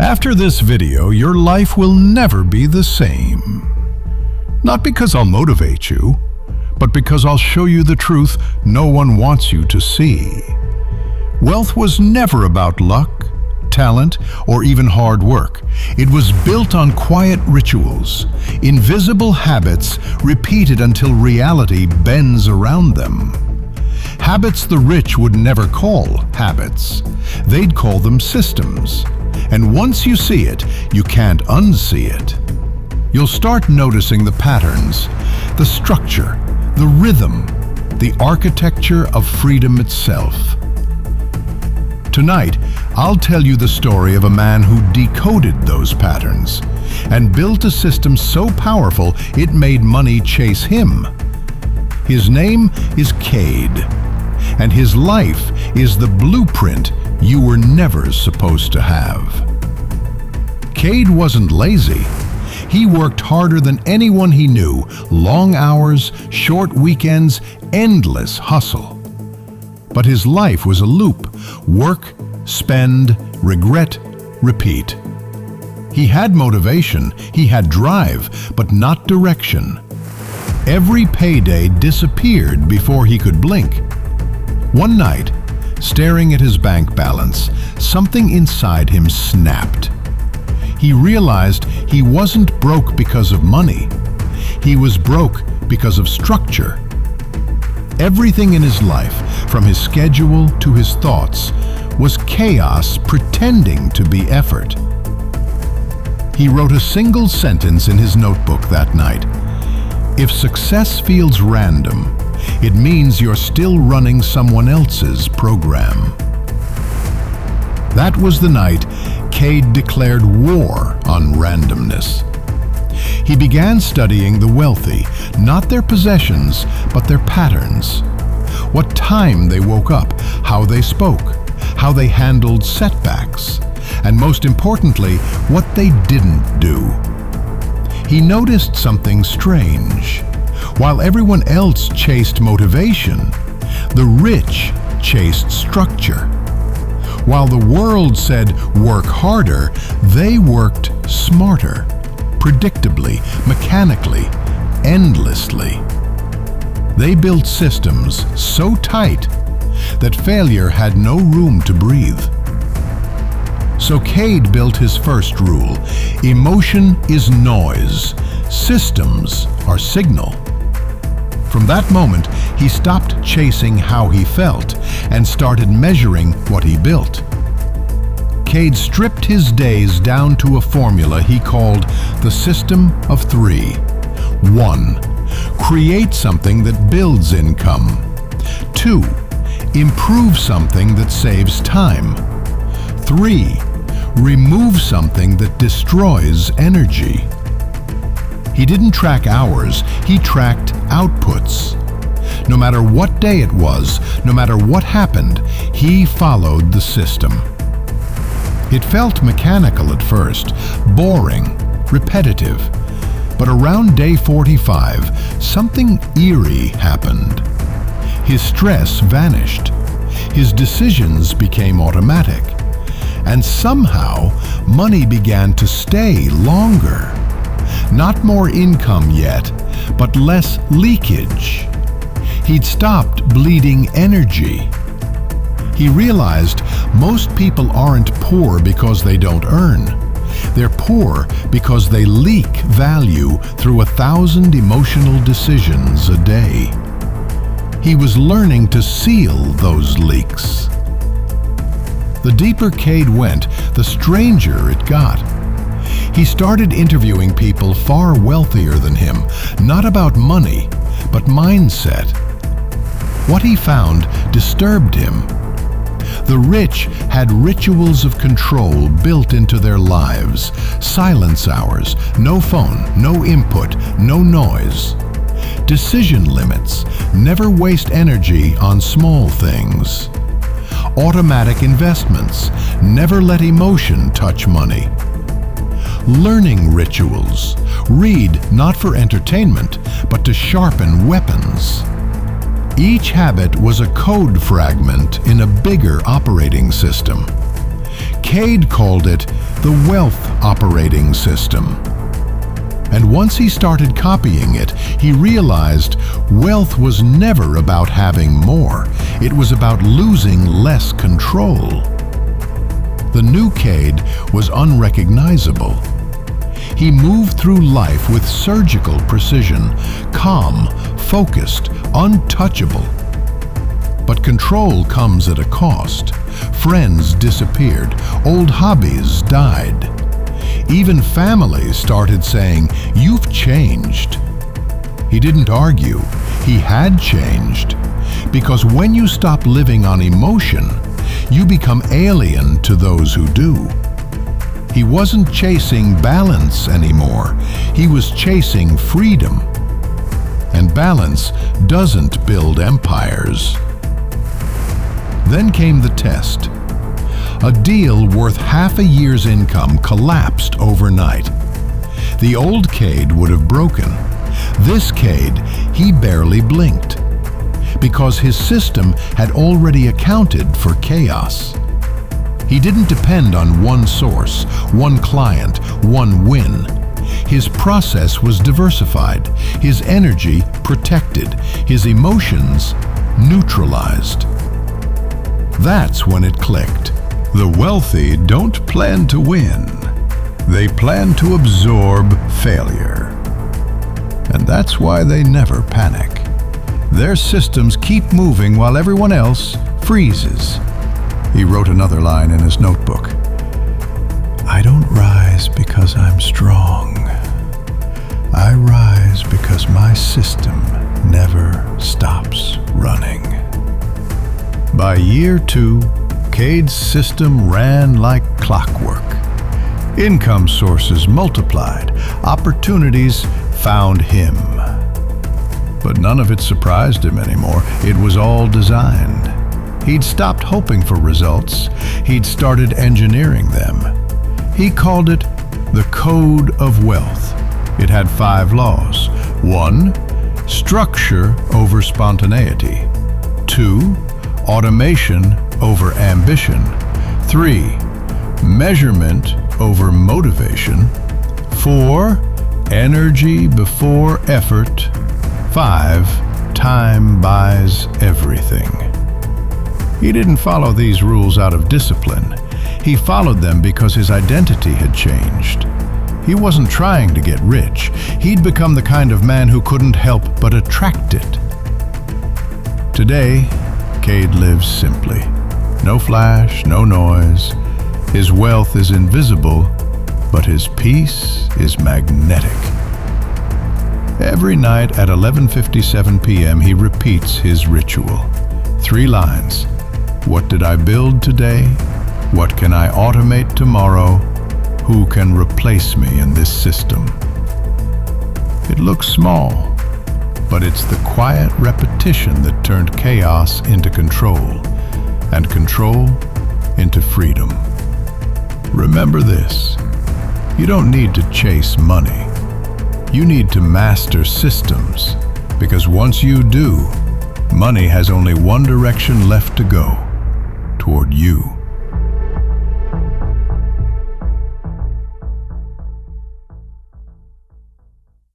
After this video, your life will never be the same. Not because I'll motivate you, but because I'll show you the truth no one wants you to see. Wealth was never about luck, talent, or even hard work. It was built on quiet rituals, invisible habits repeated until reality bends around them. Habits the rich would never call habits. They'd call them systems. And once you see it, you can't unsee it. You'll start noticing the patterns, the structure, the rhythm, the architecture of freedom itself. Tonight, I'll tell you the story of a man who decoded those patterns and built a system so powerful it made money chase him. His name is Kade, and his life is the blueprint you were never supposed to have. Kade wasn't lazy. He worked harder than anyone he knew. Long hours, short weekends, endless hustle. But his life was a loop. Work, spend, regret, repeat. He had motivation, he had drive, but not direction. Every payday disappeared before he could blink. One night, staring at his bank balance, something inside him snapped. He realized he wasn't broke because of money. He was broke because of structure. Everything in his life, from his schedule to his thoughts, was chaos pretending to be effort. He wrote a single sentence in his notebook that night. If success feels random, it means you're still running someone else's program. That was the night Kade declared war on randomness. He began studying the wealthy, not their possessions, but their patterns. What time they woke up, how they spoke, how they handled setbacks, and most importantly, what they didn't do. He noticed something strange. While everyone else chased motivation, the rich chased structure. While the world said work harder, they worked smarter, predictably, mechanically, endlessly. They built systems so tight that failure had no room to breathe. So Kade built his first rule: emotion is noise, systems are signal. From that moment, he stopped chasing how he felt and started measuring what he built. Kade stripped his days down to a formula he called the system of 3. 1. Create something that builds income. 2. Improve something that saves time. 3. Remove something that destroys energy. He didn't track hours, he tracked outputs. No matter what day it was, no matter what happened, he followed the system. It felt mechanical at first, boring, repetitive. But around day 45, something eerie happened. His stress vanished. His decisions became automatic. And somehow, money began to stay longer. Not more income yet, but less leakage. He'd stopped bleeding energy. He realized most people aren't poor because they don't earn. They're poor because they leak value through 1,000 emotional decisions a day. He was learning to seal those leaks. The deeper Kade went, the stranger it got. He started interviewing people far wealthier than him, not about money, but mindset. What he found disturbed him. The rich had rituals of control built into their lives. Silence hours, no phone, no input, no noise. Decision limits, never waste energy on small things. Automatic investments, never let emotion touch money. Learning rituals, read not for entertainment, but to sharpen weapons. Each habit was a code fragment in a bigger operating system. Kade called it the wealth operating system. And once he started copying it, he realized wealth was never about having more. It was about losing less control. The new Kade was unrecognizable. He moved through life with surgical precision, calm, focused, untouchable. But control comes at a cost. Friends disappeared, old hobbies died. Even families started saying, "You've changed." He didn't argue, he had changed. Because when you stop living on emotion, you become alien to those who do. He wasn't chasing balance anymore, he was chasing freedom. And balance doesn't build empires. Then came the test. A deal worth half a year's income collapsed overnight. The old Kade would have broken. This Kade, he barely blinked, because his system had already accounted for chaos. He didn't depend on one source, one client, one win. His process was diversified, his energy protected, his emotions neutralized. That's when it clicked. The wealthy don't plan to win. They plan to absorb failure. And that's why they never panic. Their systems keep moving while everyone else freezes. He wrote another line in his notebook. "I don't rise because I'm strong. I rise because my system never stops running." By year 2, Kade's system ran like clockwork. Income sources multiplied, opportunities found him. But none of it surprised him anymore. It was all designed. He'd stopped hoping for results. He'd started engineering them. He called it the Code of Wealth. It had 5 laws. 1, structure over spontaneity. 2, automation over ambition. 3, measurement over motivation. 4, energy before effort. 5, time buys everything. He didn't follow these rules out of discipline. He followed them because his identity had changed. He wasn't trying to get rich. He'd become the kind of man who couldn't help but attract it. Today, Kade lives simply. No flash, no noise. His wealth is invisible, but his peace is magnetic. Every night at 11:57 p.m. he repeats his ritual. 3 lines. What did I build today? What can I automate tomorrow? Who can replace me in this system? It looks small, but it's the quiet repetition that turned chaos into control, and control into freedom. Remember this: you don't need to chase money. You need to master systems, because once you do, money has only one direction left to go: toward you.